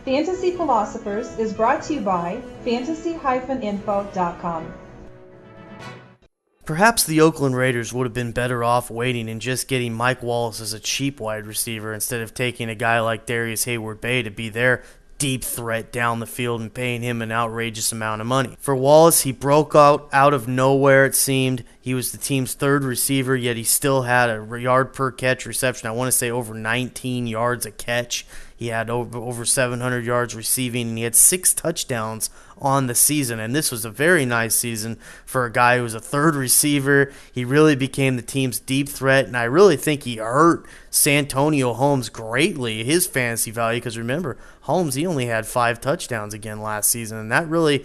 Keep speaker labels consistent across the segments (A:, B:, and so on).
A: Fantasy Philosophers is brought to you by fantasy-info.com.
B: Perhaps the Oakland Raiders would have been better off waiting and just getting Mike Wallace as a cheap wide receiver instead of taking a guy like Darius Hayward-Bay to be their deep threat down the field and paying him an outrageous amount of money. For Wallace, he broke out of nowhere, it seemed. He was the team's third receiver, yet he still had a yard per catch reception. I want to say over 19 yards a catch. He had over 700 yards receiving, and he had 6 touchdowns on the season. And this was a very nice season for a guy who was a third receiver. He really became the team's deep threat, and I really think he hurt Santonio Holmes greatly, his fantasy value, because remember, Holmes, he only had 5 touchdowns again last season, and that really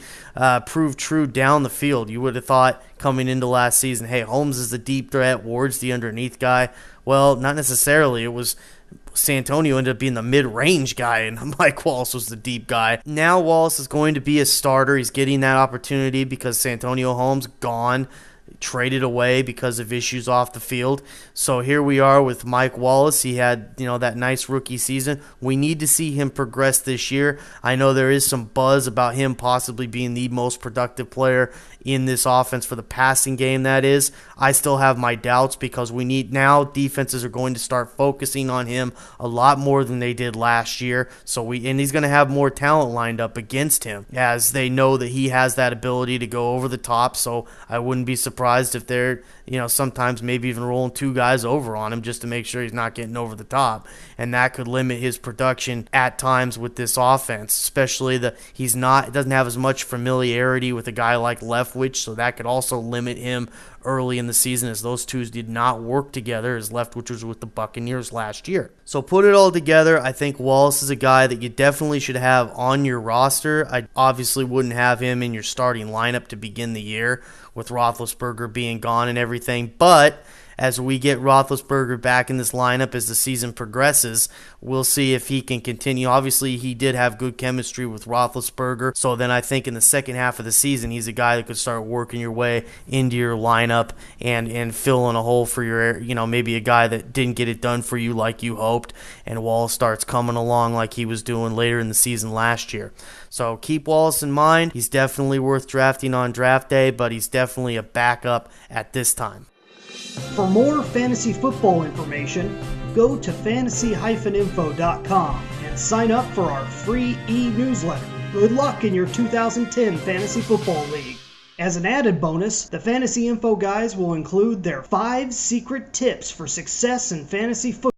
B: proved true down the field. You would have thought coming into last season, hey, Holmes is the deep threat, Ward's the underneath guy. Well, not necessarily. It was Santonio ended up being the mid-range guy, and Mike Wallace was the deep guy. Now Wallace is going to be a starter. He's getting that opportunity because Santonio Holmes gone, traded away because of issues off the field. So here we are with Mike Wallace. He had, that nice rookie season. We need to see him progress this year. I know there is some buzz about him possibly being the most productive player in this offense for the passing game, that is. I still have my doubts because defenses are going to start focusing on him a lot more than they did last year. And he's going to have more talent lined up against him as they know that he has that ability to go over the top. So I wouldn't be surprised if they're, sometimes maybe even rolling 2 guys over on him just to make sure he's not getting over the top. And that could limit his production at times with this offense, especially doesn't have as much familiarity with a guy like Leftwich, so that could also limit him early in the season as those two did not work together as Leftwich was with the Buccaneers last year. So put it all together, I think Wallace is a guy that you definitely should have on your roster. I obviously wouldn't have him in your starting lineup to begin the year with Roethlisberger being gone and everything, but as we get Roethlisberger back in this lineup as the season progresses, we'll see if he can continue. Obviously, he did have good chemistry with Roethlisberger, so then I think in the second half of the season, he's a guy that could start working your way into your lineup and filling a hole for your, maybe a guy that didn't get it done for you like you hoped, and Wallace starts coming along like he was doing later in the season last year. So keep Wallace in mind. He's definitely worth drafting on draft day, but he's definitely a backup at this time.
C: For more fantasy football information, go to fantasy-info.com and sign up for our free e-newsletter. Good luck in your 2010 Fantasy Football League. As an added bonus, the Fantasy Info guys will include their 5 secret tips for success in fantasy football.